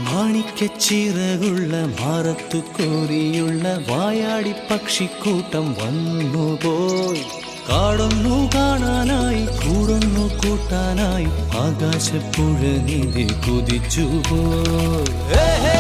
മാണിക്കച്ചിറകുള്ള മാറത്തു കോരിയുള്ള വായാടി പക്ഷിക്കൂട്ടം വന്നുപോയി. കാടൊന്നു കാണാനായി കൂടൊന്നു കൂട്ടാനായി ആകാശപ്പുഴ നീതി കുതിച്ചുപോയി.